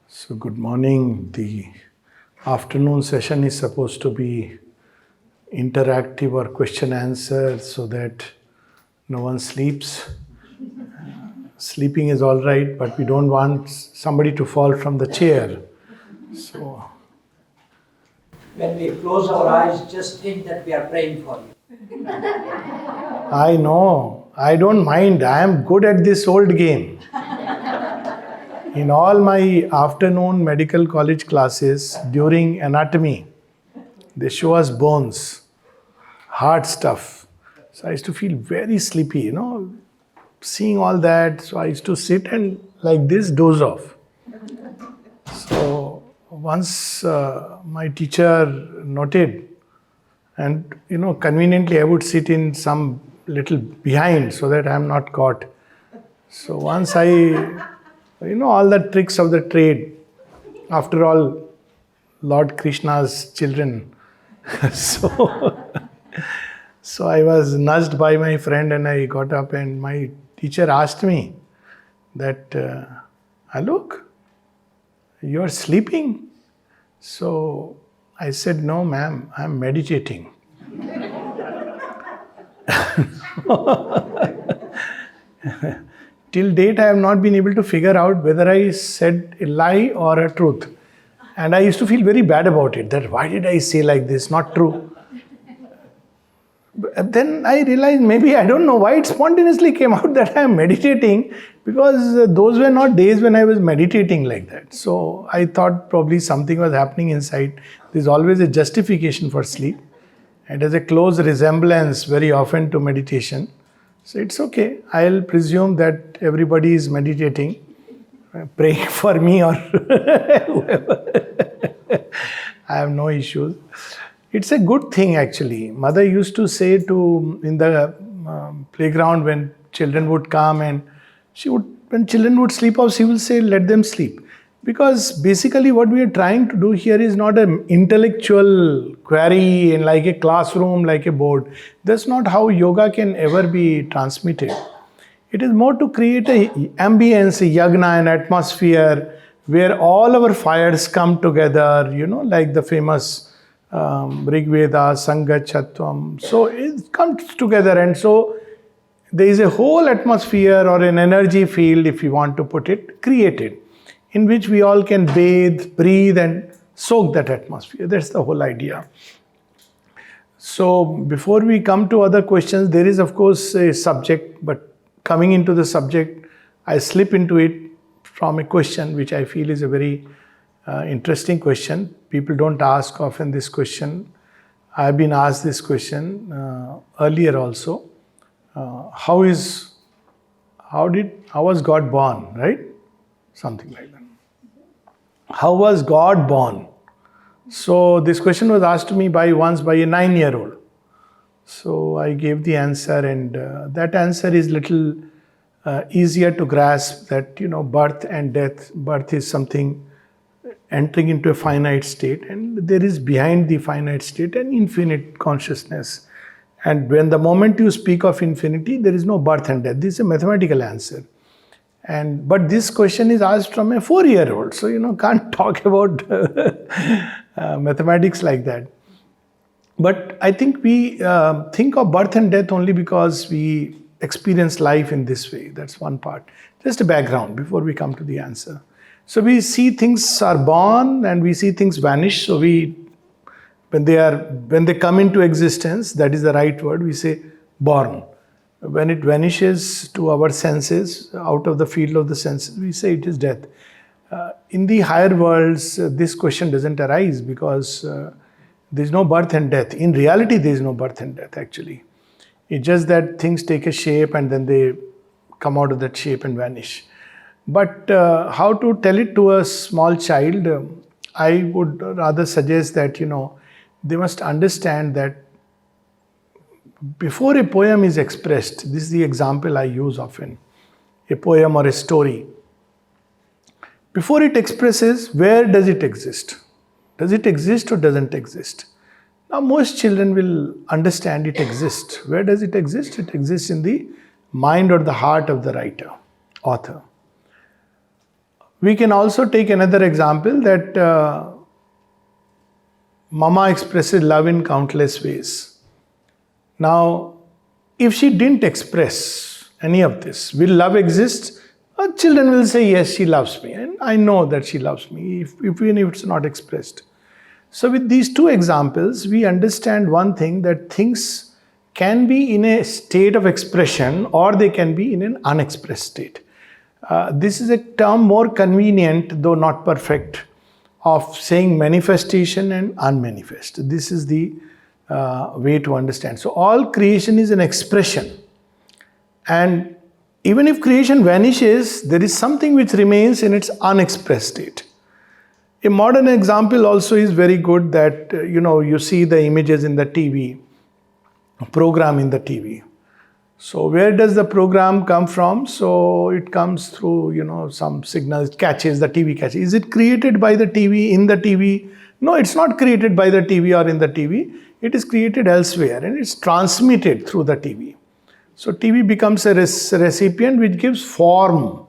So, good morning. The afternoon session is supposed to be interactive or question answer so that no one sleeps. Sleeping is all right, but we don't want somebody to fall from the chair. So, When we close our eyes, just think that we are praying for you. I know, I don't mind. I am good at this old game. In all my afternoon medical college classes during anatomy, they show us bones, hard stuff. So I used to feel very sleepy, seeing all that. So I used to sit and like this doze off. So once my teacher noted, and conveniently I would sit in some little behind so that I am not caught. So once all the tricks of the trade. After all, Lord Krishna's children. so, so I was nudged by my friend and I got up and my teacher asked me that, Alok, you're sleeping? So I said, no ma'am, I'm meditating. Till date, I have not been able to figure out whether I said a lie or a truth. And I used to feel very bad about it, that why did I say like this, not true. But then I realized maybe, I don't know why it spontaneously came out that I am meditating, because those were not days when I was meditating like that. So I thought probably something was happening inside. There's always a justification for sleep. It has a close resemblance very often to meditation. So it's okay. I'll presume that everybody is meditating, praying for me or whoever. I have no issues. It's a good thing actually. Mother used to say in the playground when children would come and when children would sleep off, she will say, let them sleep. Because basically what we are trying to do here is not an intellectual query in like a classroom, like a board. That's not how yoga can ever be transmitted. It is more to create an ambience, a yagna, an atmosphere where all our fires come together, like the famous Rig Veda, Sangachatvam. So it comes together, and so there is a whole atmosphere or an energy field, if you want to put it, created, in which we all can bathe, breathe, and soak that atmosphere. That's the whole idea. So before we come to other questions, there is of course a subject, but coming into the subject, I slip into it from a question which I feel is a very interesting question. People don't ask often this question. I've been asked this question earlier also. How was God born, right? Something like that. How was God born? So this question was asked to me once by a 9-year-old. So I gave the answer, and that answer is little easier to grasp, that birth and death. Birth is something entering into a finite state, and there is behind the finite state an infinite consciousness. And when the moment you speak of infinity, there is no birth and death. This is a mathematical answer. But this question is asked from a 4-year-old, so can't talk about mathematics like that. But I think we think of birth and death only because we experience life in this way. That's one part. Just a background before we come to the answer. So we see things are born and we see things vanish. So when they come into existence, that is the right word, we say born. When it vanishes to our senses, out of the field of the senses, we say it is death. In the higher worlds, this question doesn't arise because there is no birth and death. In reality, there is no birth and death actually. It's just that things take a shape and then they come out of that shape and vanish. But how to tell it to a small child, I would rather suggest that, they must understand that before a poem is expressed, this is the example I use often, a poem or a story. Before it expresses, where does it exist? Does it exist or doesn't exist? Now most children will understand it exists. Where does it exist? It exists in the mind or the heart of the writer, author. We can also take another example that mama expresses love in countless ways. Now, if she didn't express any of this, will love exist? Children will say, yes, she loves me. And I know that she loves me, even if it's not expressed. So with these two examples, we understand one thing, that things can be in a state of expression or they can be in an unexpressed state. This is a term more convenient, though not perfect, of saying manifestation and unmanifest. This is the way to understand. So all creation is an expression. And even if creation vanishes, there is something which remains in its unexpressed state. A modern example also is very good, that you see the images in the TV, a program in the TV. So where does the program come from? So it comes through, some signals, catches, the TV catches. Is it created by the TV, in the TV? No, it's not created by the TV or in the TV. It is created elsewhere and it's transmitted through the TV. So TV becomes a recipient which gives form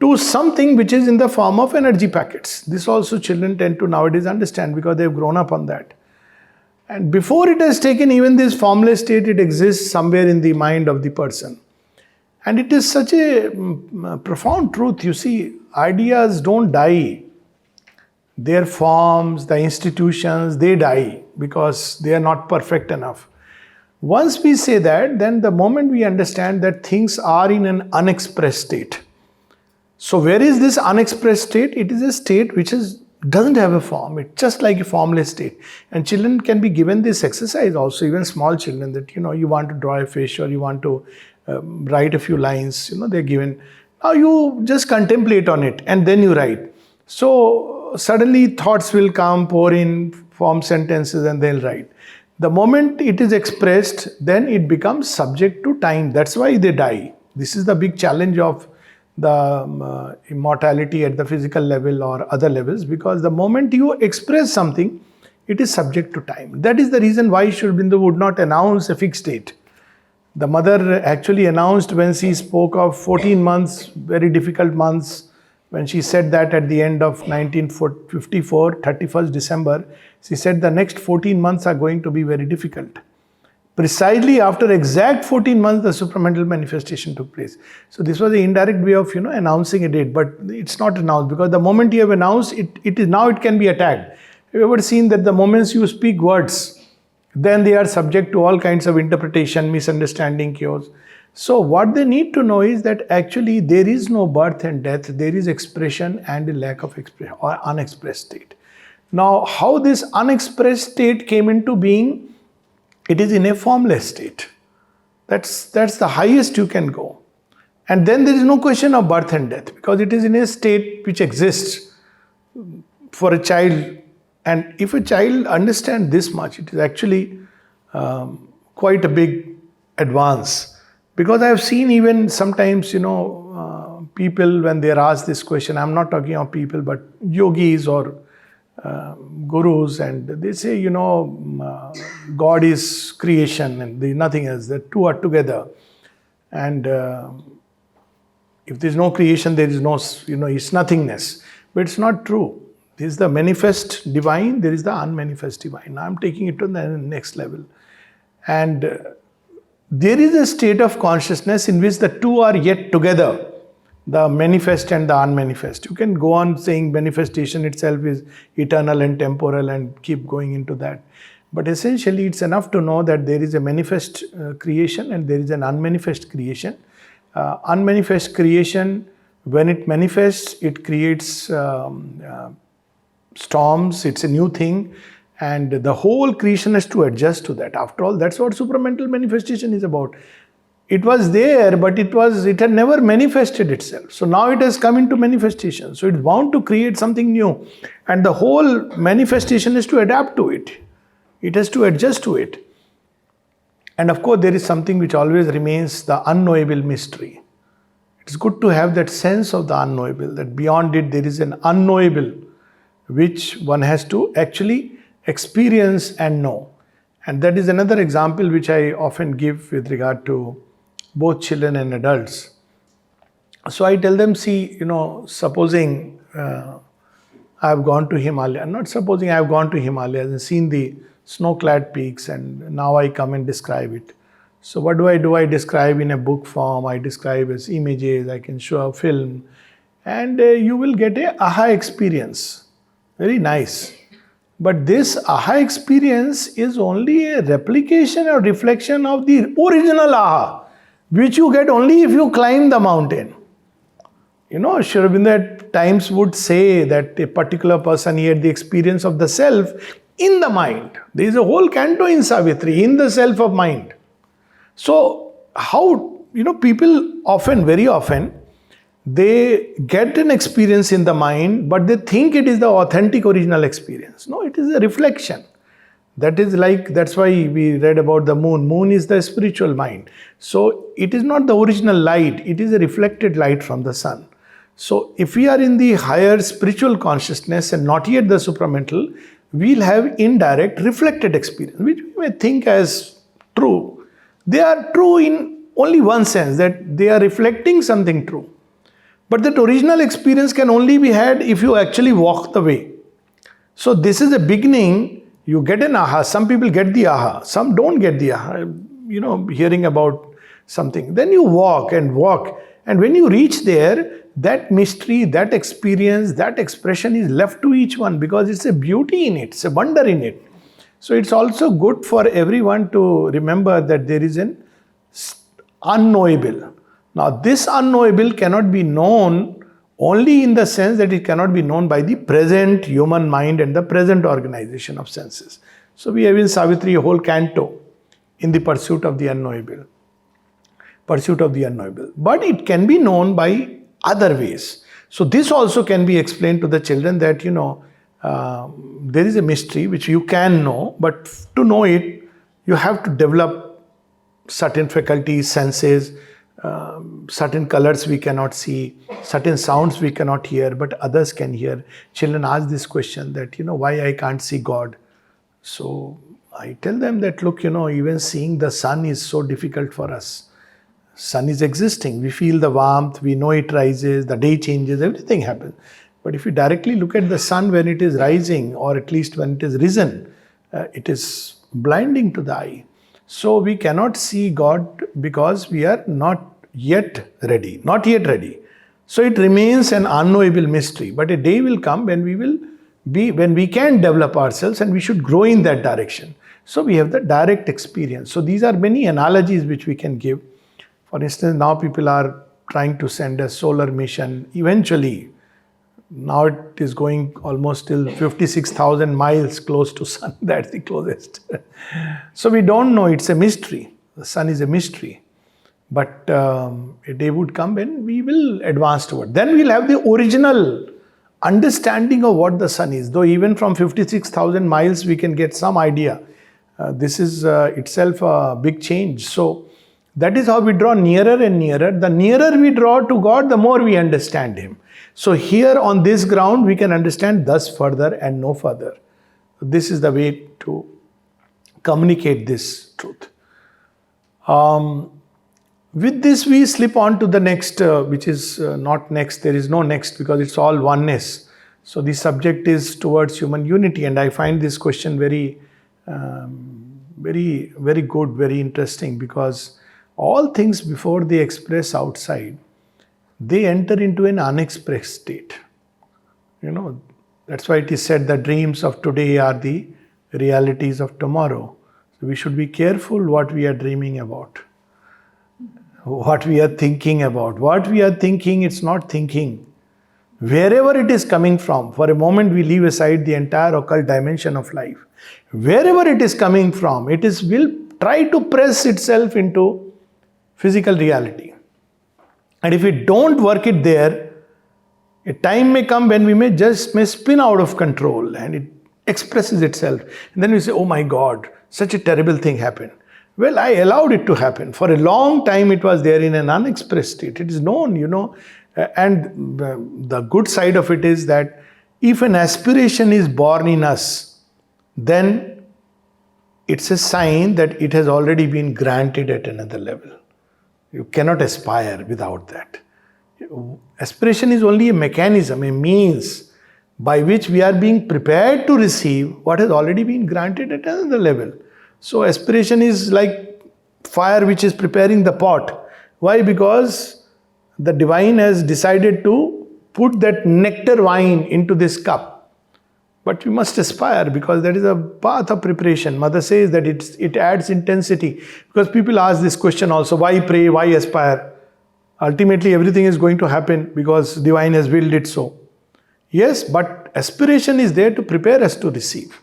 to something which is in the form of energy packets. This also children tend to nowadays understand because they've grown up on that. And before it has taken even this formless state, it exists somewhere in the mind of the person. And it is such a profound truth. You see, ideas don't die. Their forms, the institutions, they die because they are not perfect enough. Once we say that, then the moment we understand that things are in an unexpressed state. So where is this unexpressed state? It is a state which doesn't have a form. It's just like a formless state. And children can be given this exercise also, even small children, that you want to draw a fish or you want to write a few lines, they're given. Now you just contemplate on it and then you write. So suddenly thoughts will come, pour in, form sentences and they'll write. The moment it is expressed, then it becomes subject to time. That's why they die. This is the big challenge of the immortality at the physical level or other levels, because the moment you express something, it is subject to time. That is the reason why Sri Aurobindo would not announce a fixed date. The mother actually announced when she spoke of 14 months, very difficult months, when she said that at the end of 1954, 31st December, she said the next 14 months are going to be very difficult. Precisely after exact 14 months, the supramental manifestation took place. So this was the indirect way of, announcing a date, but it's not announced, because the moment you have announced, it can be attacked. Have you ever seen that the moments you speak words, then they are subject to all kinds of interpretation, misunderstanding, chaos. So what they need to know is that actually there is no birth and death, there is expression and a lack of expression or unexpressed state. Now, how this unexpressed state came into being? It is in a formless state. That's the highest you can go. And then there is no question of birth and death, because it is in a state which exists for a child. And if a child understands this much, it is actually quite a big advance. Because I have seen even sometimes, people when they are asked this question, I'm not talking of people, but yogis or gurus, and they say, God is creation and there is nothing else. The two are together. And if there is no creation, there is no, it's nothingness. But it's not true. There is the manifest divine, there is the unmanifest divine. Now I'm taking it to the next level. And there is a state of consciousness in which the two are yet together. The manifest and the unmanifest. You can go on saying manifestation itself is eternal and temporal and keep going into that. But essentially it's enough to know that there is a manifest creation and there is an unmanifest creation. Unmanifest creation, when it manifests, it creates storms, it's a new thing. And the whole creation has to adjust to that. After all, that's what supramental manifestation is about. It was there, but it had never manifested itself. So now it has come into manifestation. So it's bound to create something new. And the whole manifestation is to adapt to it. It has to adjust to it. And of course, there is something which always remains, the unknowable mystery. It's good to have that sense of the unknowable, that beyond it there is an unknowable which one has to actually experience and know. And that is another example which I often give with regard to both children and adults. So I tell them, see, supposing I've gone to Himalaya, not supposing I've gone to Himalayas and seen the snow-clad peaks, and now I come and describe it. So what do? I describe in a book form, I describe as images, I can show a film, and you will get a aha experience. Very nice. But this aha experience is only a replication or reflection of the original aha, which you get only if you climb the mountain. Sri Aurobindo at times would say that a particular person, he had the experience of the self in the mind. There is a whole canto in Savitri, in the self of mind. So, how, people often, very often, they get an experience in the mind, but they think it is the authentic original experience. No, it is a reflection. That's why we read about the moon. Moon is the spiritual mind. So, it is not the original light, it is a reflected light from the sun. So, if we are in the higher spiritual consciousness and not yet the supramental, we'll have indirect reflected experience, which we may think as true. They are true in only one sense, that they are reflecting something true. But that original experience can only be had if you actually walk the way. So this is a beginning, you get an aha. Some people get the aha, some don't get the aha, hearing about something. Then you walk and walk. And when you reach there, that mystery, that experience, that expression is left to each one, because it's a beauty in it, it's a wonder in it. So it's also good for everyone to remember that there is an unknowable. Now this unknowable cannot be known only in the sense that it cannot be known by the present human mind and the present organization of senses. So we have in Savitri a whole canto in the pursuit of the unknowable. But it can be known by other ways. So this also can be explained to the children that, there is a mystery which you can know, but to know it, you have to develop certain faculties, senses, certain colors we cannot see, certain sounds we cannot hear, but others can hear. Children ask this question that, why I can't see God? So I tell them that, look, even seeing the sun is so difficult for us. Sun is existing. We feel the warmth, we know it rises, the day changes, everything happens. But if you directly look at the sun when it is rising, or at least when it is risen, it is blinding to the eye. So we cannot see God because we are not yet ready. So it remains an unknowable mystery. But a day will come when we can develop ourselves, and we should grow in that direction. So we have the direct experience. So these are many analogies which we can give. For instance, now people are trying to send a solar mission. Eventually, now it is going almost till 56,000 miles close to sun. That's the closest. So we don't know. It's a mystery. The sun is a mystery. But a day would come when we will advance toward. Then we'll have the original understanding of what the sun is. Though even from 56,000 miles we can get some idea. This is itself a big change. So that is how we draw nearer and nearer. The nearer we draw to God, the more we understand Him. So here on this ground, we can understand thus further and no further. This is the way to communicate this truth. With this, we slip on to the next, which is not next. There is no next because it's all oneness. So the subject is towards human unity, and I find this question very, very good, very interesting, because all things before they express outside, they enter into an unexpressed state. That's why it is said the dreams of today are the realities of tomorrow. So we should be careful what we are dreaming about, what we are thinking about. What we are thinking, it's not thinking. Wherever it is coming from, for a moment we leave aside the entire occult dimension of life. Wherever it is coming from, will try to press itself into physical reality. And if we don't work it there, a time may come when we may spin out of control and it expresses itself. And then we say, oh my God, such a terrible thing happened. Well, I allowed it to happen. For a long time it was there in an unexpressed state. It is known, and the good side of it is that if an aspiration is born in us, then it's a sign that it has already been granted at another level. You cannot aspire without that. Aspiration is only a mechanism, a means by which we are being prepared to receive what has already been granted at another level. So aspiration is like fire which is preparing the pot. Why? Because the divine has decided to put that nectar wine into this cup. But we must aspire because that is a path of preparation. Mother says that it adds intensity. Because people ask this question also, why pray, why aspire? Ultimately everything is going to happen because divine has willed it so. Yes, but aspiration is there to prepare us to receive.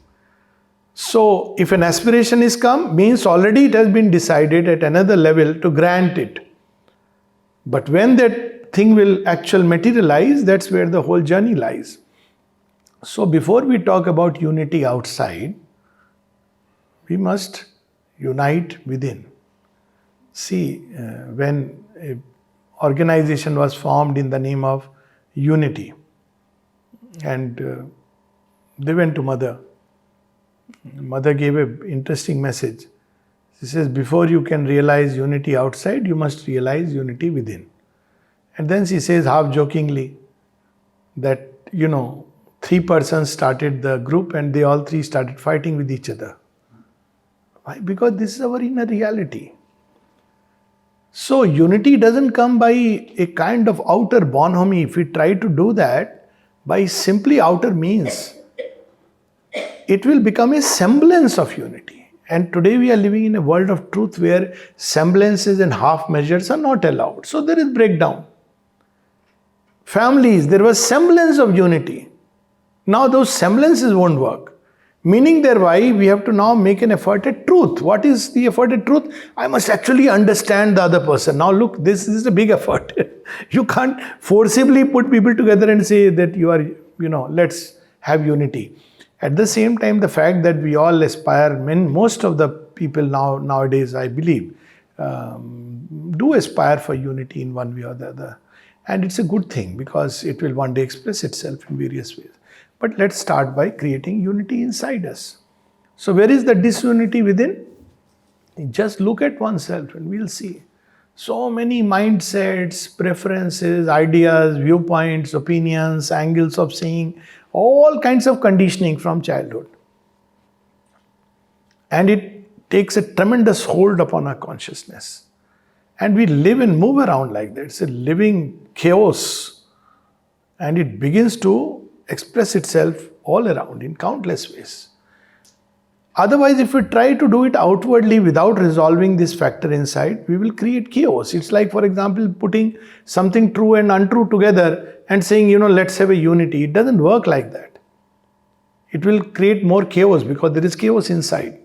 So if an aspiration is come, means already it has been decided at another level to grant it. But when that thing will actually materialize, that's where the whole journey lies. So before we talk about unity outside, we must unite within. See, when an organization was formed in the name of unity, and they went to Mother. Mother gave an interesting message. She says, before you can realize unity outside, you must realize unity within. And then she says, half jokingly, that, 3 persons started the group and they all 3 started fighting with each other. Why? Because this is our inner reality. So unity doesn't come by a kind of outer bonhomie. If we try to do that by simply outer means, it will become a semblance of unity. And today we are living in a world of truth where semblances and half measures are not allowed. So there is breakdown. Families, there was semblance of unity. Now those semblances won't work. Meaning thereby we have to now make an effort at truth. What is the effort at truth? I must actually understand the other person. Now look, this is a big effort. You can't forcibly put people together and say that you are, let's have unity. At the same time, the fact that we all aspire, most of the people nowadays, I believe, do aspire for unity in one way or the other. And it's a good thing because it will one day express itself in various ways. But let's start by creating unity inside us. So where is the disunity within? Just look at oneself and we'll see. So many mindsets, preferences, ideas, viewpoints, opinions, angles of seeing, all kinds of conditioning from childhood. And it takes a tremendous hold upon our consciousness. And we live and move around like that. It's a living chaos. And it begins to express itself all around in countless ways. Otherwise, if we try to do it outwardly without resolving this factor inside, we will create chaos. It's like, for example, putting something true and untrue together and saying, let's have a unity. It doesn't work like that. It will create more chaos because there is chaos inside.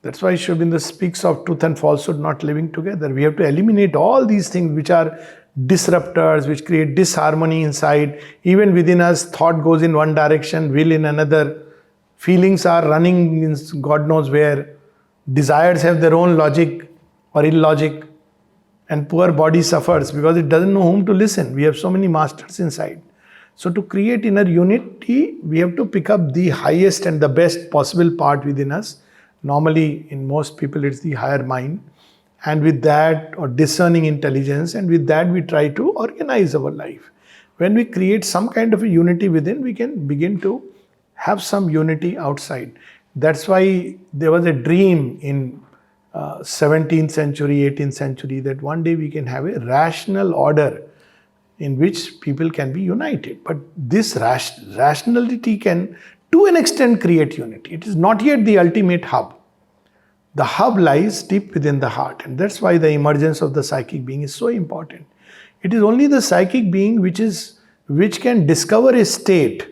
That's why Sri Aurobindo speaks of truth and falsehood not living together. We have to eliminate all these things which are disruptors, which create disharmony inside. Even within us, thought goes in one direction, will in another. Feelings are running in God knows where. Desires have their own logic or illogic. And poor body suffers because it doesn't know whom to listen. We have so many masters inside. So to create inner unity, we have to pick up the highest and the best possible part within us. Normally, in most people, it's the higher mind. And with that, or discerning intelligence, and with that we try to organize our life. When we create some kind of a unity within, we can begin to have some unity outside. That's why there was a dream in 17th century, 18th century, that one day we can have a rational order in which people can be united. But this rationality can, to an extent, create unity. It is not yet the ultimate hub. The hub lies deep within the heart, and that's why the emergence of the psychic being is so important. It is only the psychic being which can discover a state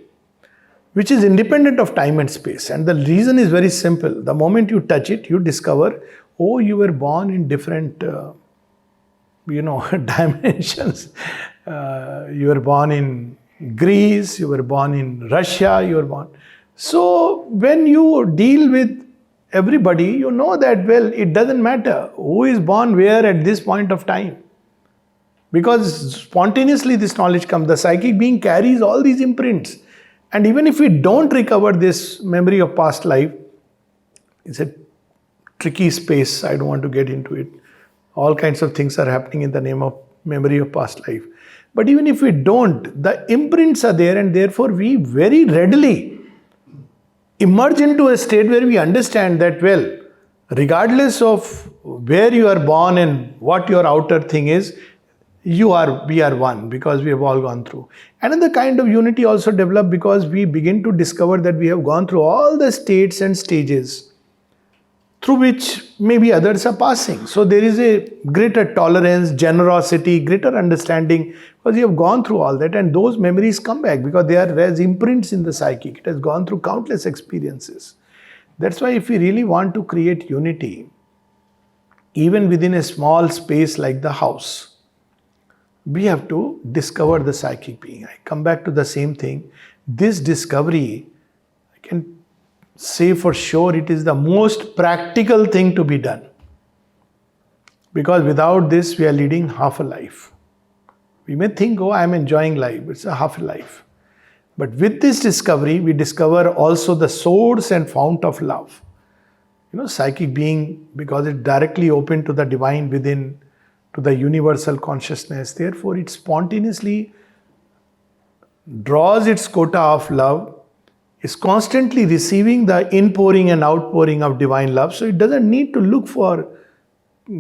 which is independent of time and space. And the reason is very simple. The moment you touch it, you discover, oh, you were born in different, dimensions. You were born in Greece, you were born in Russia, you were born. So when you deal with everybody, you know that, well, it doesn't matter who is born where at this point of time. Because spontaneously this knowledge comes. The psychic being carries all these imprints. And even if we don't recover this memory of past life, it's a tricky space. I don't want to get into it. All kinds of things are happening in the name of memory of past life. But even if we don't, the imprints are there, and therefore we very readily emerge into a state where we understand that, well, regardless of where you are born and what your outer thing is, we are one, because we have all gone through. Another kind of unity also developed because we begin to discover that we have gone through all the states and stages through which maybe others are passing. So there is a greater tolerance, generosity, greater understanding, because you have gone through all that, and those memories come back because they are as imprints in the psychic. It has gone through countless experiences. That's why if we really want to create unity, even within a small space like the house, we have to discover the psychic being. I come back to the same thing. This discovery, I can say for sure, it is the most practical thing to be done. Because without this, we are leading half a life. We may think, oh, I am enjoying life. It's a half a life. But with this discovery, we discover also the source and fount of love. Psychic being, because it's directly open to the divine within, to the universal consciousness. Therefore, it spontaneously draws its quota of love, is constantly receiving the inpouring and outpouring of divine love. So it doesn't need to look for,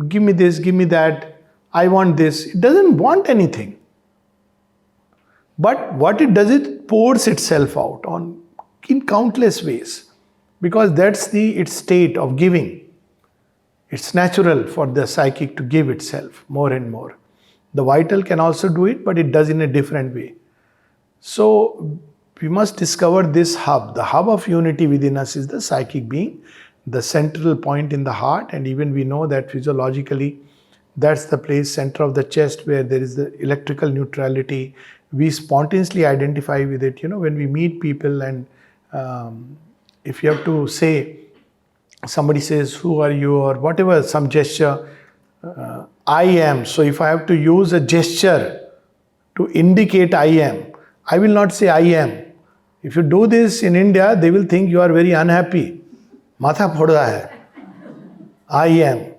give me this, give me that, I want this. It doesn't want anything. But what it does, it pours itself out in countless ways, because that's its state of giving. It's natural for the psychic to give itself more and more. The vital can also do it, but it does in a different way. So we must discover this hub. The hub of unity within us is the psychic being, the central point in the heart, and even we know that physiologically, that's the place, center of the chest, where there is the electrical neutrality. We spontaneously identify with it. When we meet people, and if you have to say, somebody says, who are you, or whatever, some gesture, I am. So if I have to use a gesture to indicate I will not say I am. If you do this in India, they will think you are very unhappy. Matha phoda hai. I am.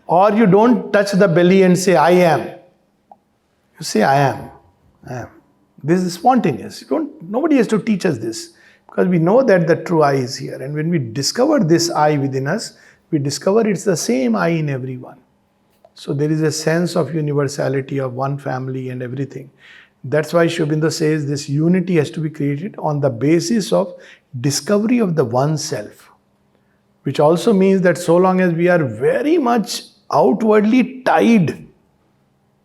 Or you don't touch the belly and say I am. You say I am. I am. This is spontaneous. Nobody has to teach us this. Because we know that the true I is here. And when we discover this I within us, we discover it's the same I in everyone. So there is a sense of universality of one family and everything. That's why Sri Aurobindo says this unity has to be created on the basis of discovery of the one self. Which also means that so long as we are very much outwardly tied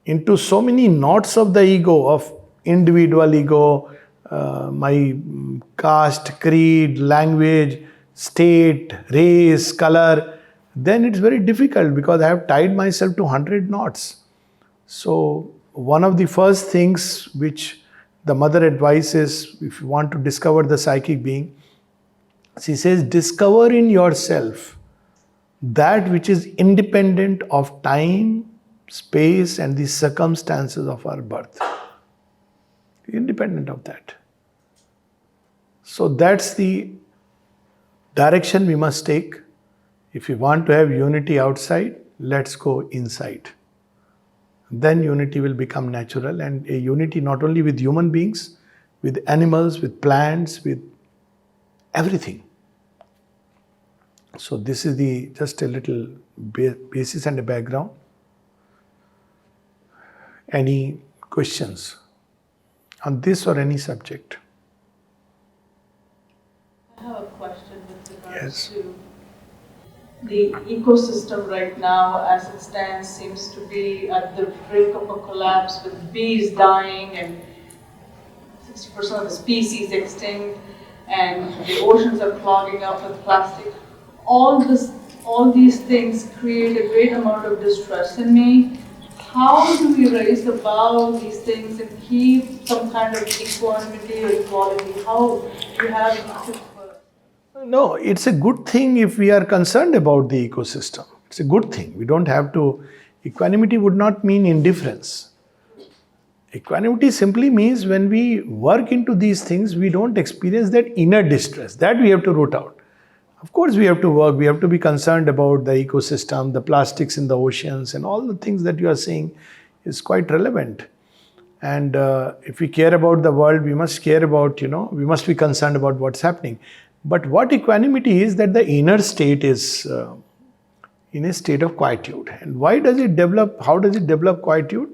into so many knots of the ego, of individual ego, my caste, creed, language, state, race, color, then it's very difficult because I have tied myself to 100 knots. So one of the first things which the mother advises, if you want to discover the psychic being, she says, discover in yourself that which is independent of time, space, and the circumstances of our birth. Independent of that. So that's the direction we must take. If we want to have unity outside, let's go inside. Then unity will become natural, and a unity not only with human beings, with animals, with plants, with everything. So this is just a little basis and a background. Any questions on this or any subject? I have a question with regards Yes. to the ecosystem right now, as it stands, seems to be at the brink of a collapse, with bees dying and 60% of the species extinct, and the oceans are clogging up with plastic. All these things create a great amount of distress in me. How do we raise above these things and keep some kind of equanimity or equality? How do you have to? No, it's a good thing if we are concerned about the ecosystem. It's a good thing. We don't have to. Equanimity would not mean indifference. Equanimity simply means when we work into these things, we don't experience that inner distress. That we have to root out. Of course, we have to work. We have to be concerned about the ecosystem, the plastics in the oceans, and all the things that you are saying is quite relevant. And if we care about the world, we must care about, we must be concerned about what's happening. But what equanimity is, that the inner state is in a state of quietude. And why does it develop? How does it develop quietude?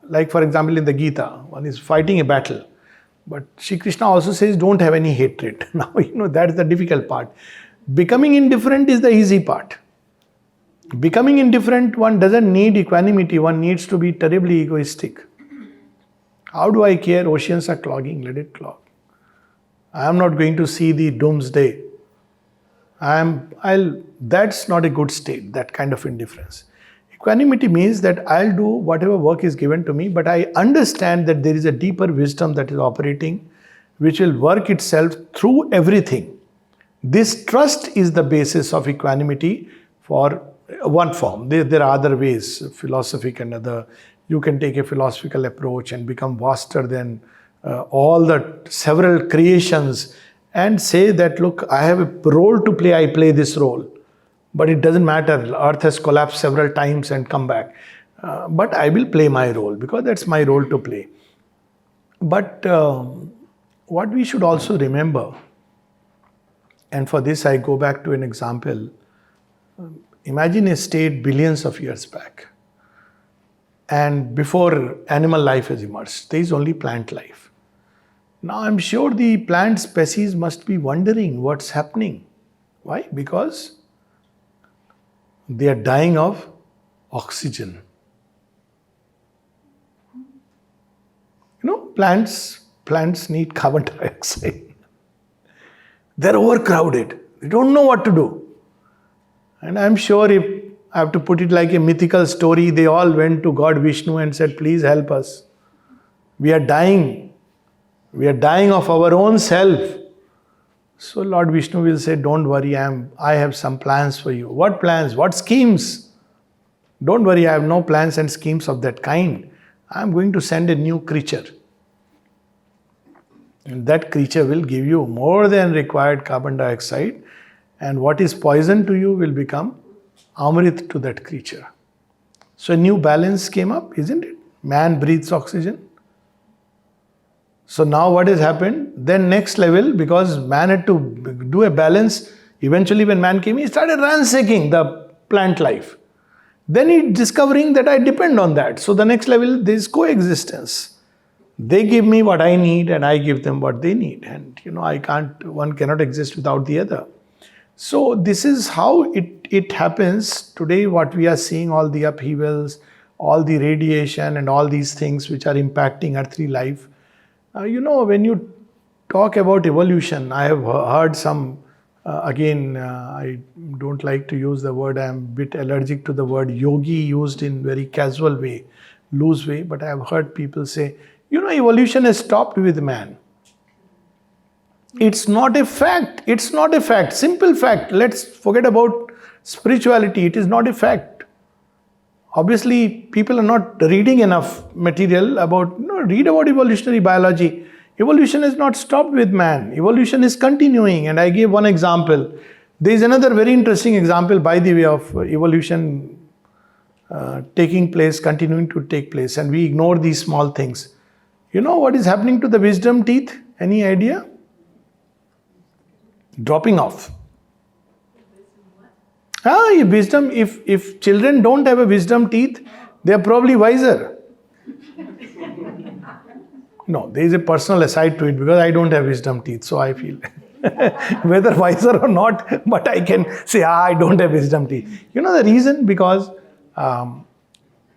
Like for example, in the Gita, one is fighting a battle. But Shri Krishna also says, don't have any hatred. Now, that's the difficult part. Becoming indifferent is the easy part. Becoming indifferent, one doesn't need equanimity, one needs to be terribly egoistic. How do I care? Oceans are clogging, let it clog. I am not going to see the doomsday. That's not a good state, that kind of indifference. Equanimity means that I'll do whatever work is given to me, but I understand that there is a deeper wisdom that is operating, which will work itself through everything. This trust is the basis of equanimity for one form. There are other ways, philosophic and other. You can take a philosophical approach and become vaster than all the several creations and say that, look, I have a role to play, I play this role. But it doesn't matter, Earth has collapsed several times and come back. But I will play my role because that's my role to play. But what we should also remember, and for this I go back to an example. Imagine a state billions of years back. And before animal life has emerged, there is only plant life. Now I'm sure the plant species must be wondering what's happening. Why? Because they are dying of oxygen. Plants need carbon dioxide. They're overcrowded. They don't know what to do. And I'm sure if I have to put it like a mythical story, they all went to God Vishnu and said, please help us. We are dying. We are dying of our own self. So Lord Vishnu will say, don't worry, I have some plans for you. What plans? What schemes? Don't worry, I have no plans and schemes of that kind. I am going to send a new creature. And that creature will give you more than required carbon dioxide. And what is poison to you will become Amrit to that creature. So a new balance came up, isn't it? Man breathes oxygen. So now what has happened? Then next level, because man had to do a balance, eventually when man came, he started ransacking the plant life. Then he discovering that I depend on that. So the next level, there is coexistence. They give me what I need and I give them what they need. And one cannot exist without the other. So this is how it happens. Today what we are seeing, all the upheavals, all the radiation and all these things which are impacting earthly life. When you talk about evolution, I have heard some, I don't like to use the word, I am a bit allergic to the word yogi used in very casual way, loose way, but I have heard people say, evolution has stopped with man. It's not a fact. It's not a fact. Simple fact. Let's forget about spirituality. It is not a fact. Obviously, people are not reading enough material about, read about evolutionary biology. Evolution has not stopped with man. Evolution is continuing. And I gave one example. There is another very interesting example, by the way, of evolution taking place, continuing to take place. And we ignore these small things. You know what is happening to the wisdom teeth? Any idea? Dropping off. If children don't have a wisdom teeth, they are probably wiser. No, there is a personal aside to it because I don't have wisdom teeth, so I feel whether wiser or not, but I can say, I don't have wisdom teeth. The reason? Because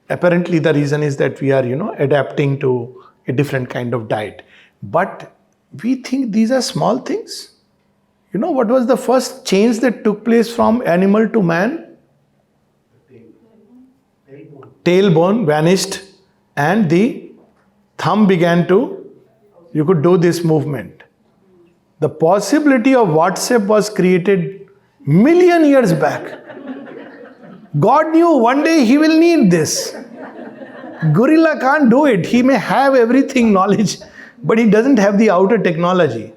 apparently the reason is that we are, adapting to a different kind of diet. But we think these are small things. What was the first change that took place from animal to man? Tailbone vanished and the thumb began to, you could do this movement. The possibility of WhatsApp was created million years back. God knew one day he will need this. Gorilla can't do it. He may have everything knowledge, but he doesn't have the outer technology.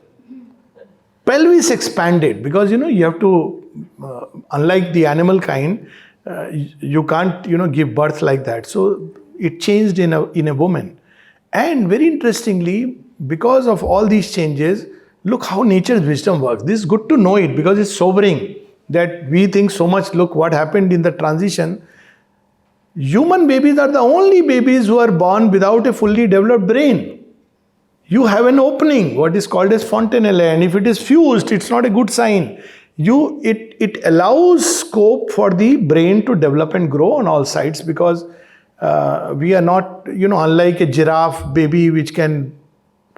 Pelvis expanded because you have to, unlike the animal kind, you can't give birth like that. So it changed in a woman. And very interestingly, because of all these changes, look how nature's wisdom works. This is good to know it because it's sobering that we think so much, look what happened in the transition. Human babies are the only babies who are born without a fully developed brain. You have an opening, what is called as fontanelle, and if it is fused, it's not a good sign. It allows scope for the brain to develop and grow on all sides because we are not, unlike a giraffe baby which can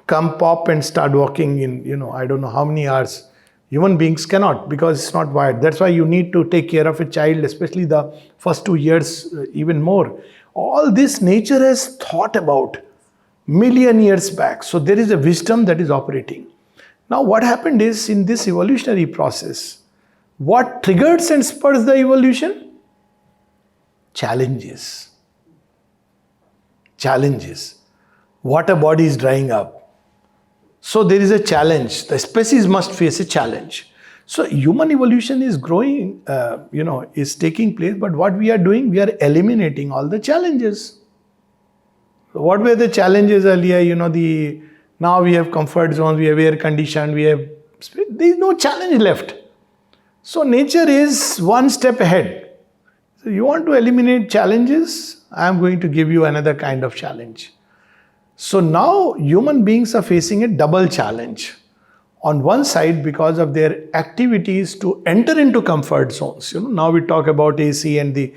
come pop and start walking in, I don't know how many hours. Human beings cannot because it's not wired. That's why you need to take care of a child, especially the first 2 years, even more. All this nature has thought about million years back. So there is a wisdom that is operating. Now what happened is in this evolutionary process, what triggers and spurs the evolution? Challenges. Challenges. Water body is drying up. So there is a challenge. The species must face a challenge. So human evolution is growing, is taking place. But what we are doing, we are eliminating all the challenges. What were the challenges earlier? Now we have comfort zones, we have air conditioned, there is no challenge left. So nature is one step ahead. So you want to eliminate challenges? I am going to give you another kind of challenge. So now human beings are facing a double challenge. On one side, because of their activities to enter into comfort zones. Now we talk about AC and the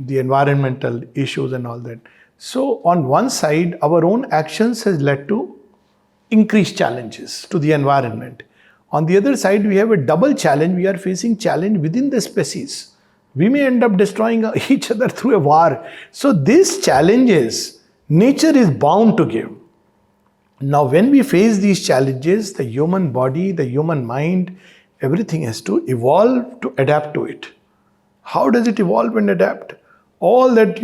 environmental issues and all that. So on one side, our own actions has led to increased challenges to the environment. On the other side, we have a double challenge. We are facing challenge within the species. We may end up destroying each other through a war. So these challenges, nature is bound to give. Now when we face these challenges, the human body, the human mind, everything has to evolve to adapt to it. How does it evolve and adapt? All that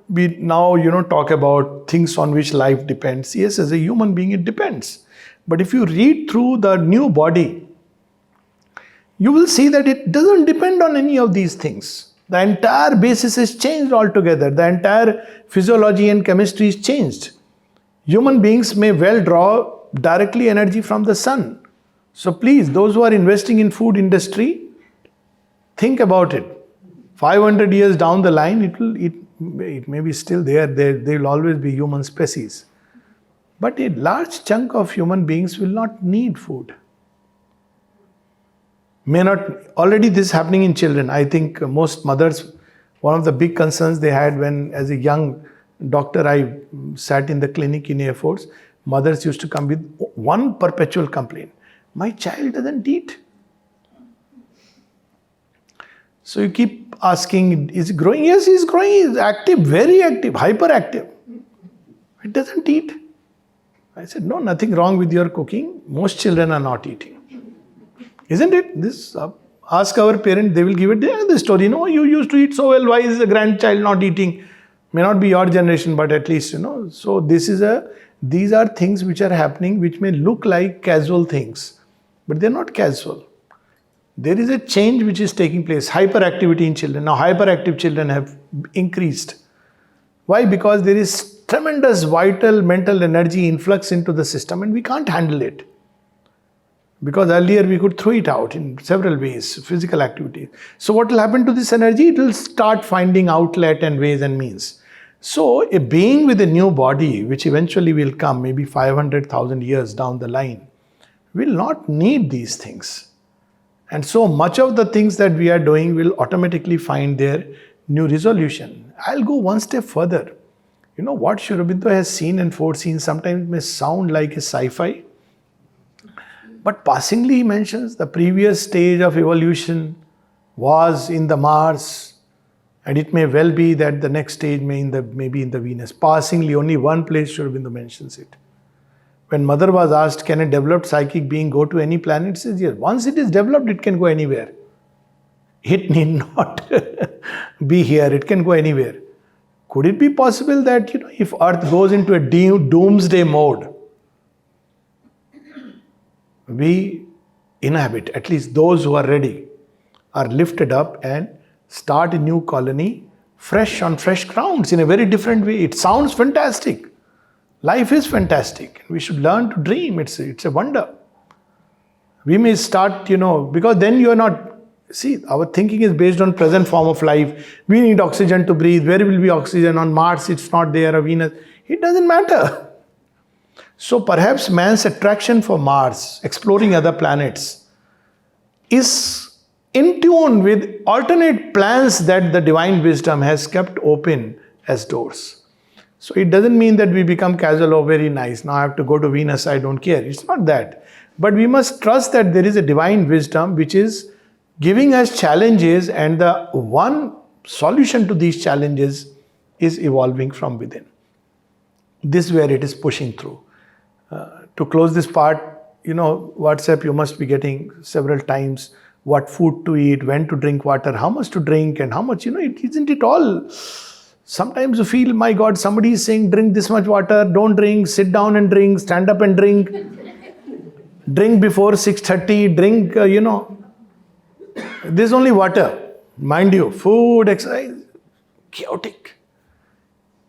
we now talk about things on which life depends. Yes, as a human being it depends. But if you read through the new body, you will see that it doesn't depend on any of these things. The entire basis is changed altogether. The entire physiology and chemistry is changed. Human beings may well draw directly energy from the sun. So please, those who are investing in food industry, think about it. 500 years down the line, it may be still there. There will always be human species. But a large chunk of human beings will not need food. May not, already this is happening in children. I think most mothers, one of the big concerns they had when as a young doctor I sat in the clinic in Air Force, mothers used to come with one perpetual complaint. My child doesn't eat. So you keep asking, is he growing? Yes, he's growing. He's active, very active, hyperactive. It doesn't eat. I said, no, nothing wrong with your cooking. Most children are not eating. Isn't it? This ask our parent, they will give it the story. No, you used to eat so well. Why is the grandchild not eating? May not be your generation, but at least, So these are things which are happening which may look like casual things, but they're not casual. There is a change which is taking place. Hyperactivity in children. Now, hyperactive children have increased. Why? Because there is tremendous vital mental energy influx into the system and we can't handle it. Because earlier we could throw it out in several ways, physical activity. So what will happen to this energy? It will start finding outlet and ways and means. So a being with a new body, which eventually will come maybe 500,000 years down the line, will not need these things. And so much of the things that we are doing will automatically find their new resolution. I'll go one step further. What Sri Aurobindo has seen and foreseen sometimes may sound like a sci-fi. But passingly he mentions the previous stage of evolution was in the Mars, and it may well be that the next stage may be in the Venus. Passingly, only one place Sri Aurobindo mentions it. When mother was asked, can a developed psychic being go to any planet? She says, yes, once it is developed, it can go anywhere. It need not be here, it can go anywhere. Could it be possible that, if Earth goes into a doomsday mode, we inhabit, at least those who are ready, are lifted up and start a new colony fresh on fresh grounds in a very different way. It sounds fantastic. Life is fantastic. We should learn to dream. It's a wonder. We may start, because then you are not, see, our thinking is based on present form of life. We need oxygen to breathe. Where will be oxygen? On Mars, it's not there, or Venus. It doesn't matter. So perhaps man's attraction for Mars, exploring other planets, is in tune with alternate plans that the divine wisdom has kept open as doors. So it doesn't mean that we become casual or very nice. Now I have to go to Venus, I don't care. It's not that. But we must trust that there is a divine wisdom which is giving us challenges, and the one solution to these challenges is evolving from within. This is where it is pushing through. To close this part, WhatsApp you must be getting several times, what food to eat, when to drink water, how much to drink, and how much, isn't it all? Sometimes you feel, my God, somebody is saying drink this much water, don't drink, sit down and drink, stand up and drink, drink before 6:30, drink, This is only water, mind you, food, exercise, chaotic.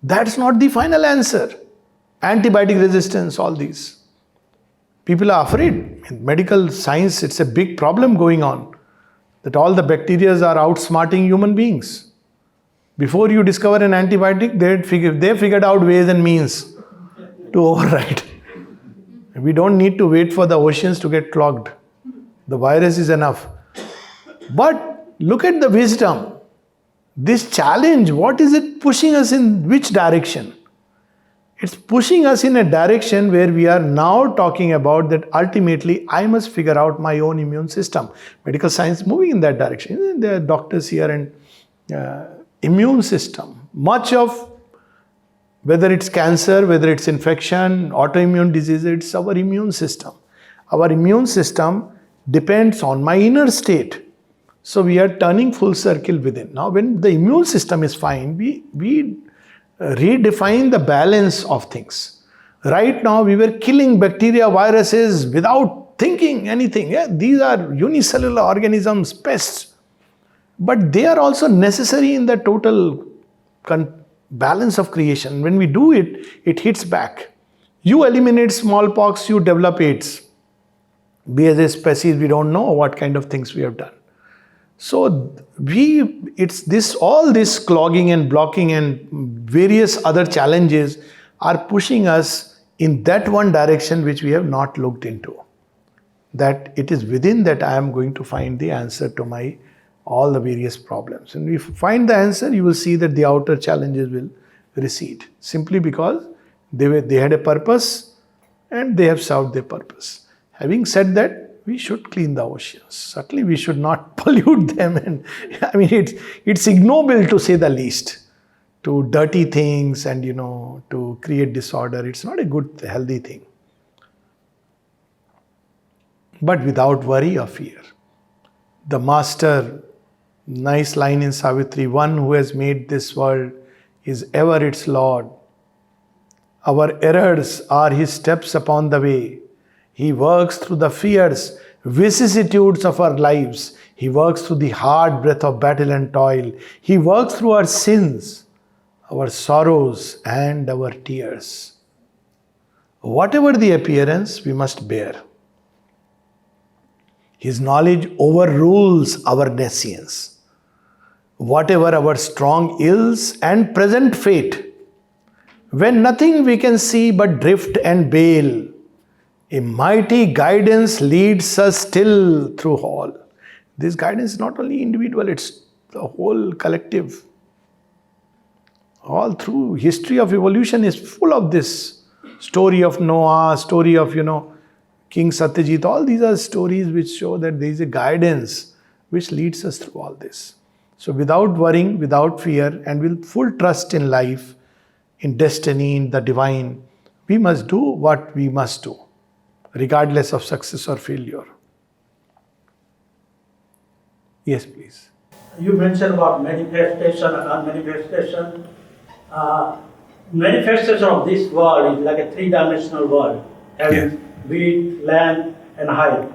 That's not the final answer. Antibiotic resistance, all these. People are afraid. In medical science, it's a big problem going on, that all the bacteria are outsmarting human beings. Before you discover an antibiotic, they figured out ways and means to override. We don't need to wait for the oceans to get clogged. The virus is enough. But look at the wisdom. This challenge, what is it pushing us in which direction? It's pushing us in a direction where we are now talking about that ultimately I must figure out my own immune system. Medical science moving in that direction. There are doctors here, and immune system. Much of, whether it's cancer, whether it's infection, autoimmune disease, it's our immune system. Our immune system depends on my inner state. So we are turning full circle within. Now when the immune system is fine, we redefine the balance of things. Right now we were killing bacteria, viruses without thinking anything. Yeah, these are unicellular organisms, pests. But they are also necessary in the total balance of creation. When we do it, it hits back. You eliminate smallpox, you develop AIDS. We as a species, we don't know what kind of things we have done. So all this clogging and blocking and various other challenges are pushing us in that one direction which we have not looked into. That it is within that I am going to find the answer to all the various problems. And if you find the answer, you will see that the outer challenges will recede. Simply because they had a purpose and they have served their purpose. Having said that, we should clean the oceans. Certainly we should not pollute them. And it's ignoble, to say the least, to dirty things and to create disorder. It's not a good, healthy thing. But without worry or fear. The master, nice line in Savitri, one who has made this world is ever its Lord. Our errors are his steps upon the way. He works through the fierce vicissitudes of our lives. He works through the hard breath of battle and toil. He works through our sins, our sorrows, and our tears. Whatever the appearance, we must bear. His knowledge overrules our nescience. Whatever our strong ills and present fate, when nothing we can see but drift and bail, a mighty guidance leads us still through all. This guidance is not only individual, it's the whole collective. All through history of evolution is full of this. Story of Noah, story of, King Satyajit. All these are stories which show that there is a guidance which leads us through all this. So without worrying, without fear, and with full trust in life, in destiny, in the divine, we must do what we must do, regardless of success or failure. Yes, please. You mentioned about manifestation and unmanifestation. Manifestation of this world is like a three-dimensional world, having wind, land, and height.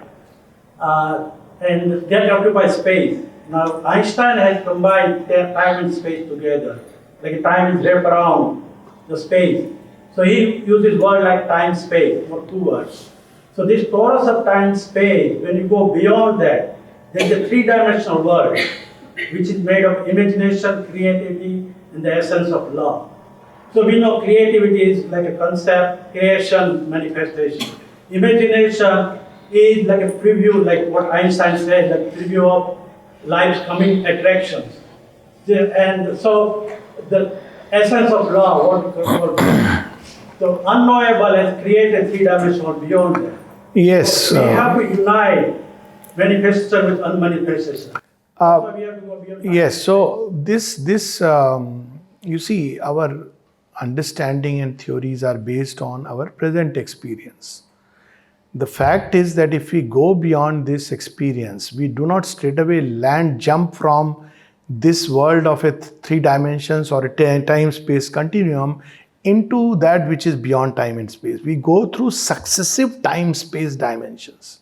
And that occupies space. Now, Einstein has combined their time and space together. Like time is wrapped around the space. So he uses word like time space, or two words. So this torus of time space, when you go beyond that, there's a three-dimensional world, which is made of imagination, creativity, and the essence of love. So we know creativity is like a concept, creation, manifestation. Imagination is like a preview, like what Einstein said, like preview of life's coming attractions. And so the essence of love, what so unknowable has created three-dimensional beyond that. Yes. We have to unite manifestation with unmanifestation. That's why we have to go beyond time. Yes, so this you see, our understanding and theories are based on our present experience. The fact is that if we go beyond this experience, we do not straightaway jump from this world of a three dimensions or a time-space continuum into that which is beyond time and space. We go through successive time-space dimensions.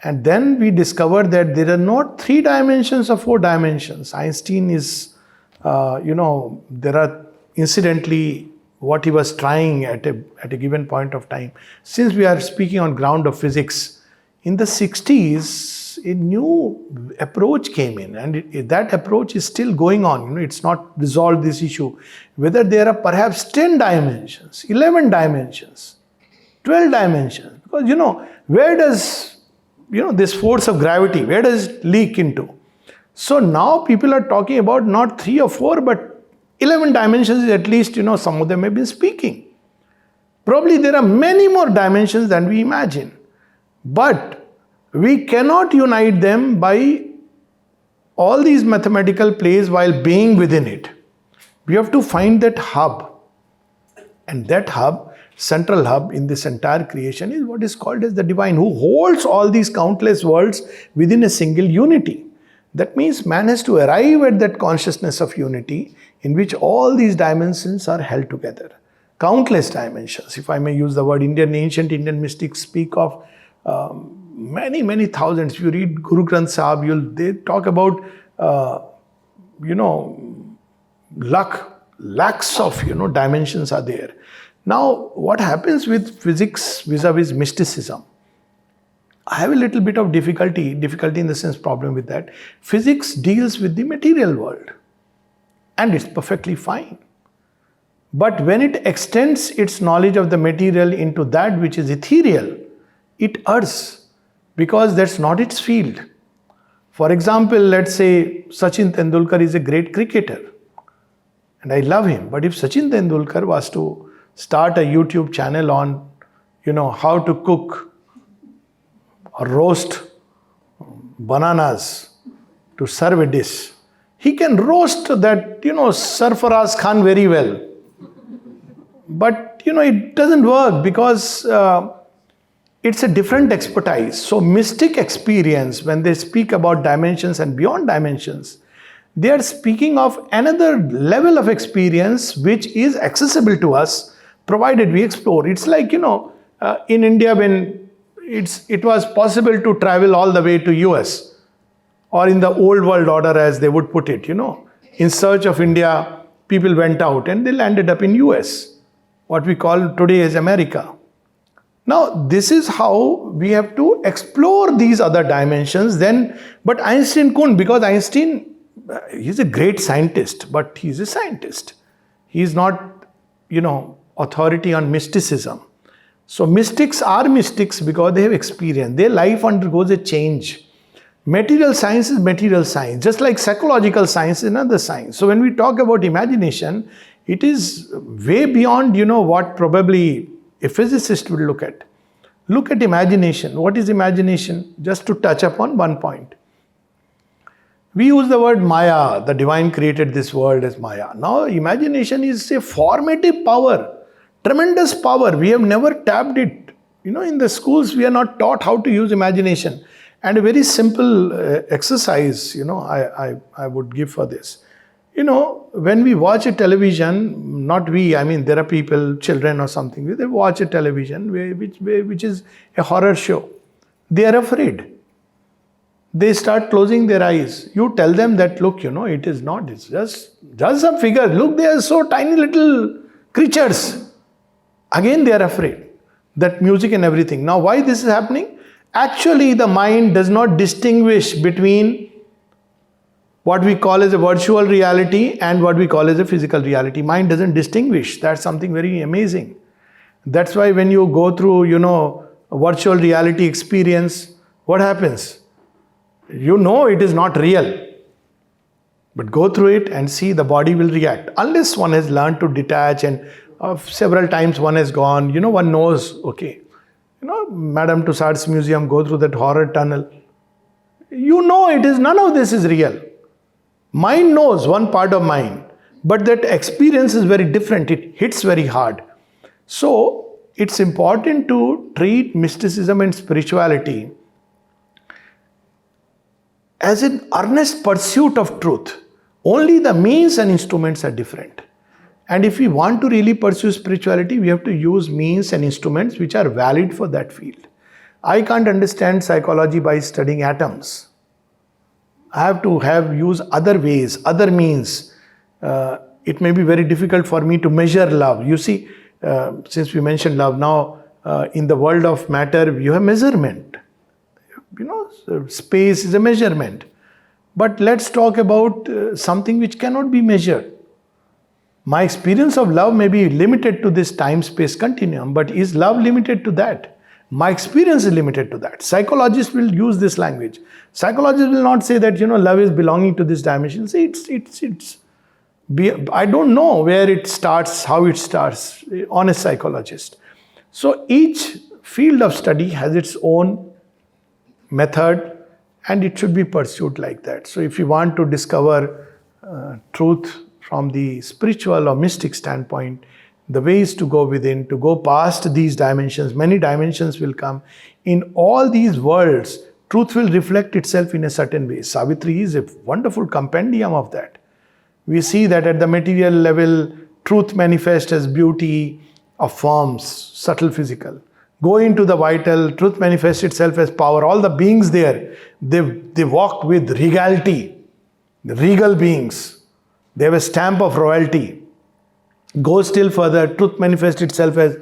And then we discover that there are not three dimensions or four dimensions. Einstein is, there are incidentally what he was trying at a given point of time. Since we are speaking on ground of physics, in the 60s, a new approach came in, and that approach is still going on. It's not resolved this issue. Whether there are perhaps 10 dimensions, 11 dimensions, 12 dimensions. Because, where does this force of gravity, where does it leak into? So now people are talking about not 3 or 4, but 11 dimensions at least, some of them have been speaking. Probably there are many more dimensions than we imagine. But we cannot unite them by all these mathematical plays while being within it. We have to find that hub. And that hub, central hub in this entire creation, is what is called as the divine, who holds all these countless worlds within a single unity. That means man has to arrive at that consciousness of unity in which all these dimensions are held together. Countless dimensions. If I may use the word, ancient Indian mystics speak of many thousands. If you read Guru Granth Sahib, they talk about, lakhs of, dimensions are there. Now, what happens with physics vis-a-vis mysticism? I have a little bit of difficulty in the sense problem with that. Physics deals with the material world, and it's perfectly fine. But when it extends its knowledge of the material into that which is ethereal, it errs, because that's not its field. For example, let's say Sachin Tendulkar is a great cricketer, and I love him. But if Sachin Tendulkar was to start a YouTube channel on, how to cook or roast bananas to serve a dish, he can roast that, Sarfaraz Khan very well. But, it doesn't work because it's a different expertise. So mystic experience, when they speak about dimensions and beyond dimensions, they are speaking of another level of experience which is accessible to us, provided we explore. It's like, in India, when it was possible to travel all the way to US, or in the old world order, as they would put it, in search of India, people went out and they landed up in US, what we call today as America. Now, this is how we have to explore these other dimensions then, but Einstein couldn't, because Einstein, he's a great scientist, but he's a scientist. He's not, authority on mysticism. So mystics are mystics because they have experience. Their life undergoes a change. Material science is material science, just like psychological science is another science. So when we talk about imagination, it is way beyond, what probably a physicist would look at. Look at imagination. What is imagination? Just to touch upon one point. We use the word Maya. The divine created this world as Maya. Now, imagination is a formative power. Tremendous power. We have never tapped it. In the schools, we are not taught how to use imagination. And a very simple exercise, I would give for this. When we watch a television, not we, there are people, children or something, they watch a television which is a horror show. They are afraid. They start closing their eyes. You tell them that, look, it is not, it's just some figure. Look, they are so tiny little creatures. Again, they are afraid. That music and everything. Now, why this is happening? Actually, the mind does not distinguish between what we call as a virtual reality and what we call as a physical reality. Mind doesn't distinguish. That's something very amazing. That's why when you go through, a virtual reality experience, what happens? It is not real. But go through it and see the body will react. Unless one has learned to detach and several times one has gone, one knows, okay. Madame Tussauds Museum, go through that horror tunnel. None of this is real. Mind knows one part of mind, but that experience is very different. It hits very hard. So, it's important to treat mysticism and spirituality as an earnest pursuit of truth. Only the means and instruments are different. And if we want to really pursue spirituality, we have to use means and instruments which are valid for that field. I can't understand psychology by studying atoms. I have to use other ways, other means. It may be very difficult for me to measure love. You see, since we mentioned love, now in the world of matter, you have measurement. Space is a measurement. But let's talk about something which cannot be measured. My experience of love may be limited to this time-space continuum, but is love limited to that? My experience is limited to that. Psychologists will use this language. Psychologists will not say that, love is belonging to this dimension. Say I don't know where it starts, how it starts, honest psychologist. So each field of study has its own method and it should be pursued like that. So if you want to discover truth from the spiritual or mystic standpoint, the way is to go within, to go past these dimensions. Many dimensions will come. In all these worlds, truth will reflect itself in a certain way. Savitri is a wonderful compendium of that. We see that at the material level, truth manifests as beauty of forms, subtle physical. Go into the vital, truth manifests itself as power. All the beings there, they walk with regality, the regal beings. They have a stamp of royalty. Go still further, truth manifests itself as,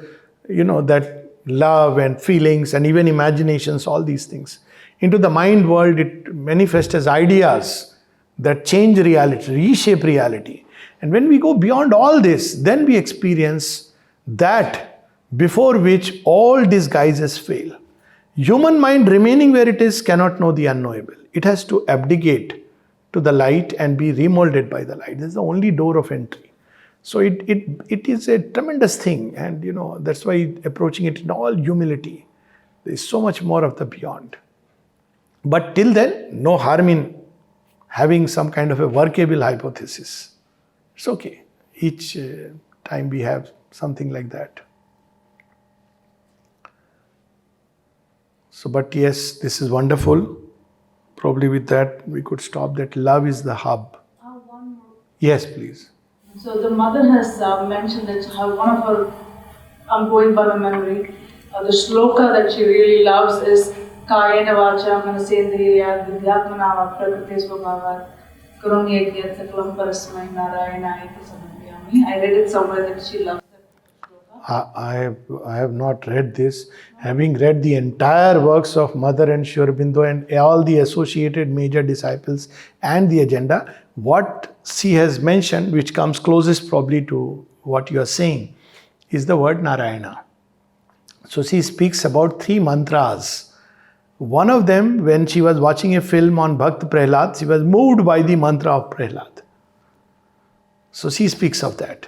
that love and feelings and even imaginations, all these things. Into the mind world, it manifests as ideas that change reality, reshape reality. And when we go beyond all this, then we experience that before which all disguises fail. Human mind remaining where it is cannot know the unknowable. It has to abdicate to the light and be remolded by the light. This is the only door of entry. So it is a tremendous thing, and that's why approaching it in all humility. There is so much more of the beyond. But till then, no harm in having some kind of a workable hypothesis. It's okay. Each time we have something like that. So, but yes, this is wonderful. Probably with that, we could stop that love is the hub. One more. Yes, please. So the mother has mentioned that one of her, I'm going by my memory, the shloka that she really loves is Kayena Vacha Manasendriya Vidhyatmana Prakriti Svabhavat Karunyetyat Saklam Parasmai Narayana Iti Samadhyami. I read it somewhere that she loves that shloka. I have not read this. Having read the entire works of Mother and Sri Aurobindo and all the associated major disciples and the agenda, what she has mentioned, which comes closest probably to what you are saying, is the word Narayana. So she speaks about 3 mantras. One of them, when she was watching a film on Bhakt Prahlad, she was moved by the mantra of Prahlad. So she speaks of that.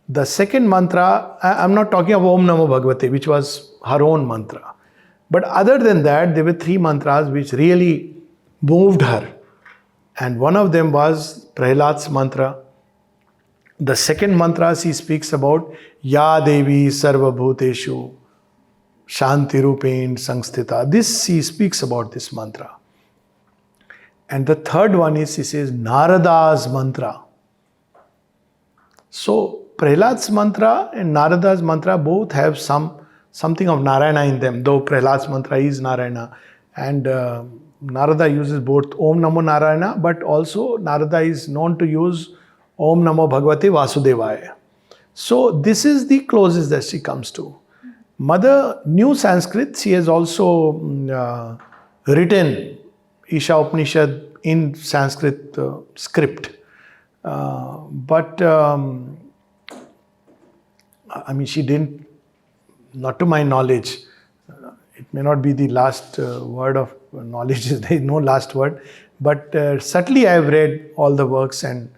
The second mantra, I'm not talking of Om Namo Bhagavate, which was her own mantra. But other than that, there were 3 mantras which really moved her. And one of them was Prahlad's mantra. The second mantra she speaks about, Ya Devi Sarva Bhuteshu Shanti Rupen Samstita. This she speaks about this mantra. And the third one is, she says, Narada's mantra. So, Prahlad's mantra and Narada's mantra both have something of Narayana in them, though Prahlad's mantra is Narayana. And Narada uses both Om Namo Narayana, but also Narada is known to use Om Namo Bhagavate Vasudevaya. So this is the closest that she comes to. Mother knew Sanskrit. She has also written Isha Upanishad in Sanskrit script. But she didn't, not to my knowledge. It may not be the last word of knowledge, there is no last word. But certainly I have read all the works, and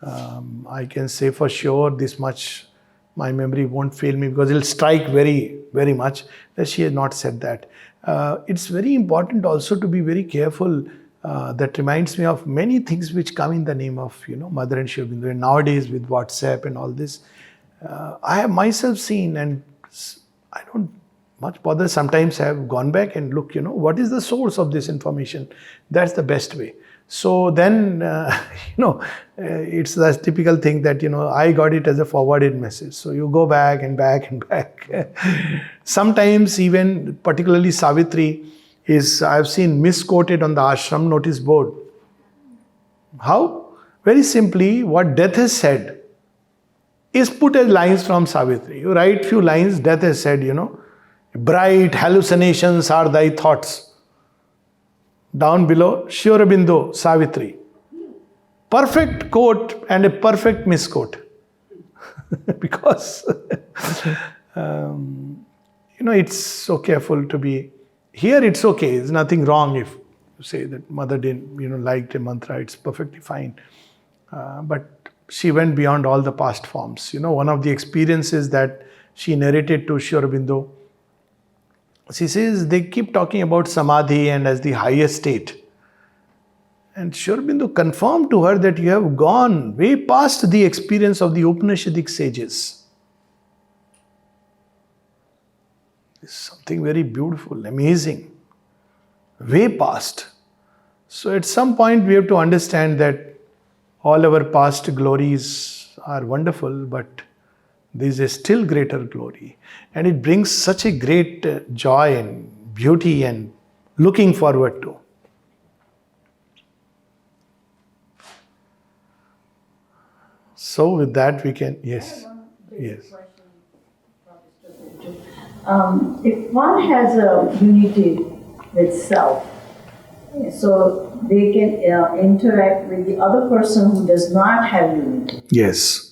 I can say for sure this much, my memory won't fail me, because it will strike very, very much that she has not said that. It's very important also to be very careful. That reminds me of many things which come in the name of, Mother and Sri Aurobindo. And nowadays with WhatsApp and all this, I have myself seen, and I don't much bother. Sometimes I have gone back and look, what is the source of this information? That's the best way. So then, it's that typical thing that, I got it as a forwarded message. So you go back and back and back. Sometimes even, particularly Savitri, I've seen misquoted on the ashram notice board. How? Very simply, what Death has said is put as lines from Savitri. You write few lines, Death has said, bright hallucinations are thy thoughts. Down below, Sri Aurobindo, Savitri. Perfect quote and a perfect misquote. Because, it's so careful to be. Here it's okay, there's nothing wrong if you say that Mother didn't, liked a mantra, it's perfectly fine. But she went beyond all the past forms. One of the experiences that she narrated to Sri Aurobindo, she says they keep talking about Samadhi and as the highest state. And Sri Aurobindo confirmed to her that you have gone way past the experience of the Upanishadic sages. It's something very beautiful, amazing, way past. So at some point we have to understand that all our past glories are wonderful, but there is a still greater glory. And it brings such a great joy and beauty and looking forward to. So with that we can, yes. Yes. If one has a unity with self, so they can interact with the other person who does not have unity. Yes.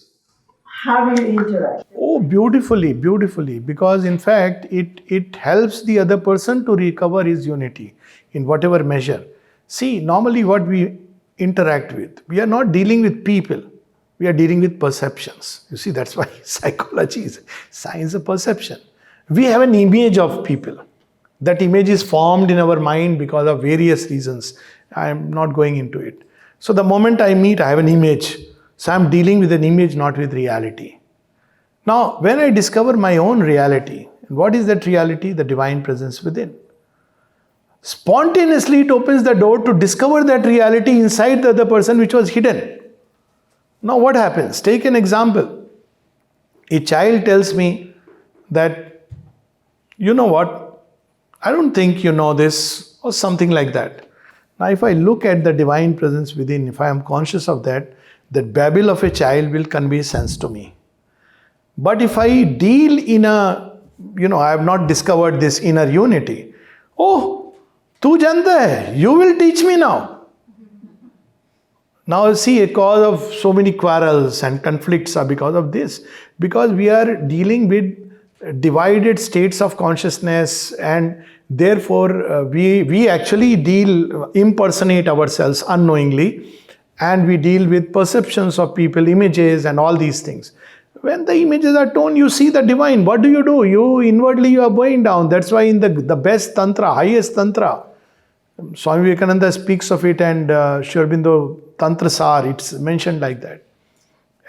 How do you interact? Oh, beautifully, beautifully. Because in fact, it helps the other person to recover his unity in whatever measure. See, normally what we interact with, we are not dealing with people. We are dealing with perceptions. You see, that's why psychology is science of perception. We have an image of people. That image is formed in our mind because of various reasons. I am not going into it. So the moment I meet, I have an image. So I am dealing with an image, not with reality. Now, when I discover my own reality, what is that reality? The divine presence within. Spontaneously, it opens the door to discover that reality inside the other person which was hidden. Now, what happens? Take an example. A child tells me that, you know what, I don't think you know this, or something like that. Now, if I look at the divine presence within, if I am conscious of that babble of a child will convey sense to me. But if I deal in I have not discovered this inner unity. Oh, tu janta hai, you will teach me now. Now see, a cause of so many quarrels and conflicts are because of this. Because we are dealing with divided states of consciousness, and therefore we actually impersonate ourselves unknowingly, and we deal with perceptions of people, images and all these things. When the images are torn, you see the divine. What do? You inwardly you are going down. That's why in the best tantra, highest tantra, Swami Vivekananda speaks of it, and Sri Aurobindo Tantra Sar, it's mentioned like that.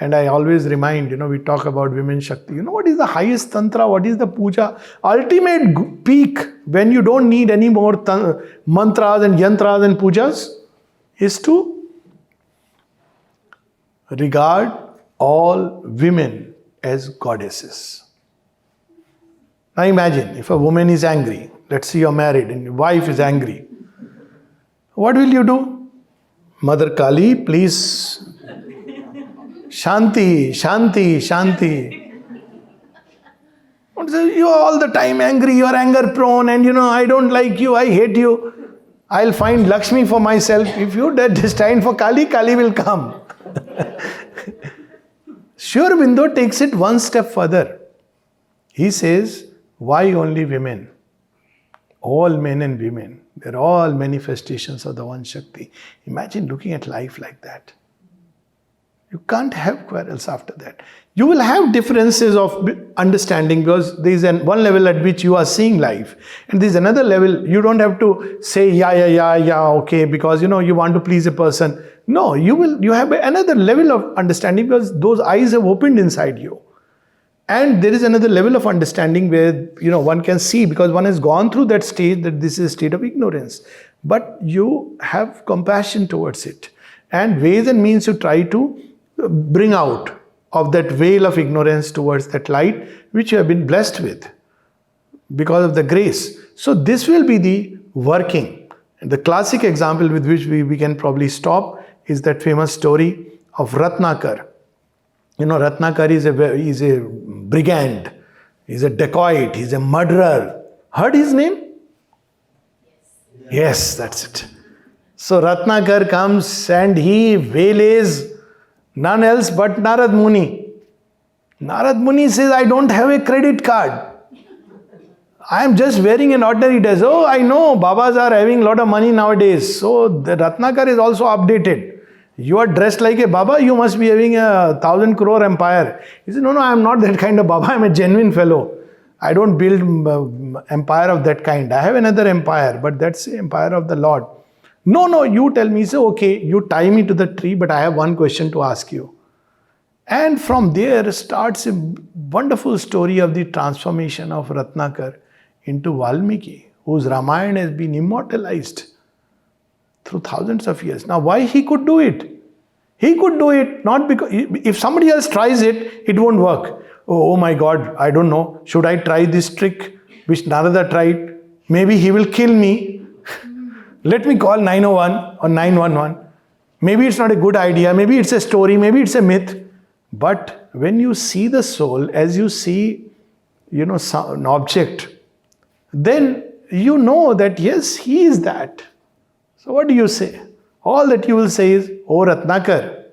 And I always remind, we talk about women Shakti. What is the highest tantra? What is the puja? Ultimate peak, when you don't need any more mantras and yantras and pujas, is to regard all women as goddesses. Now imagine, if a woman is angry, let's say you're married and your wife is angry. What will you do? Mother Kali, please. Shanti, Shanti, Shanti. You are all the time angry, you are anger prone, and I don't like you, I hate you. I'll find Lakshmi for myself. If you destined for Kali, Kali will come. Sri Aurobindo takes it one step further. He says, why only women? All men and women, they're all manifestations of the one Shakti. Imagine looking at life like that. You can't have quarrels after that. You will have differences of understanding because there is one level at which you are seeing life. And there is another level, you don't have to say, yeah, okay, because you want to please a person. No, you have another level of understanding because those eyes have opened inside you. And there is another level of understanding where, one can see because one has gone through that stage that this is a state of ignorance. But you have compassion towards it. And ways and means to try to bring out of that veil of ignorance towards that light which you have been blessed with because of the grace. So this will be the working. And the classic example with which we can probably stop is that famous story of Ratnakar. Ratnakar is a brigand, he's a dacoit, he's a murderer. Heard his name? Yes, that's it. So Ratnakar comes and he waylays none else but Narad Muni. Narad Muni says, I don't have a credit card. I am just wearing an ordinary dress. Oh, I know, Babas are having a lot of money nowadays. So the Ratnakar is also updated. You are dressed like a Baba, you must be having a 1,000 crore empire. He said, no, I am not that kind of Baba, I am a genuine fellow. I don't build empire of that kind. I have another empire, but that's the empire of the Lord. No, you tell me. He said, okay, you tie me to the tree, but I have one question to ask you. And from there starts a wonderful story of the transformation of Ratnakar into Valmiki, whose Ramayana has been immortalized through thousands of years. Now, why he could do it? He could do it not because, if somebody else tries it, it won't work. Oh my God, I don't know. Should I try this trick which Narada tried? Maybe he will kill me. Let me call 901 or 911. Maybe it's not a good idea. Maybe it's a story. Maybe it's a myth. But when you see the soul as you see, an object, then you know that yes, he is that. So what do you say? All that you will say is, oh Ratnakar,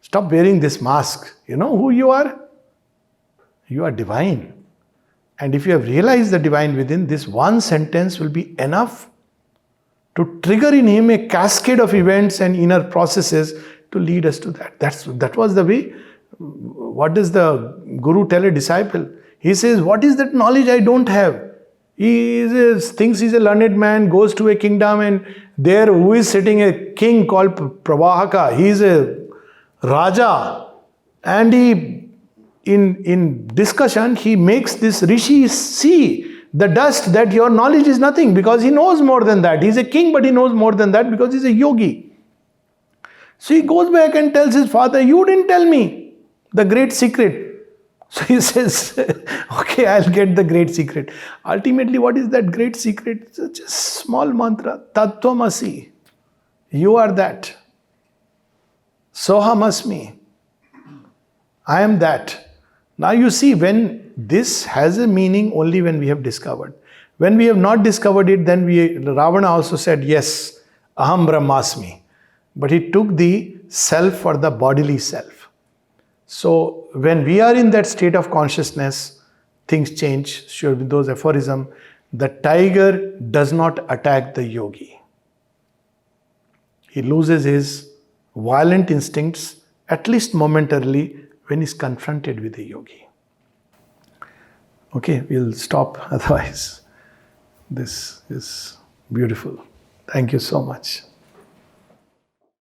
stop wearing this mask. You know who you are? You are divine. And if you have realized the divine within, this one sentence will be enough to trigger in him a cascade of events and inner processes to lead us to that. That was the way. What does the Guru tell a disciple? He says, what is that knowledge I don't have? He thinks he's a learned man, goes to a kingdom, and there who is sitting a king called Prabhahaka. He is a Raja, and in discussion he makes this rishi see the dust that your knowledge is nothing, because he knows more than that. He's a king, but he knows more than that because he's a yogi. So he goes back and tells his father, you didn't tell me the great secret. So he says, okay, I'll get the great secret. Ultimately, what is that great secret? It's just a small mantra, Tattvamasi. You are that. Sohamasmi. I am that. Now you see, when this has a meaning only when we have discovered. When we have not discovered it, then Ravana also said, yes, Aham Brahmasmi. But he took the self for the bodily self. So when we are in that state of consciousness, things change. Sure, with those aphorisms, the tiger does not attack the yogi. He loses his violent instincts, at least momentarily, when he's confronted with a yogi. Okay, we'll stop, otherwise this is beautiful. Thank you so much.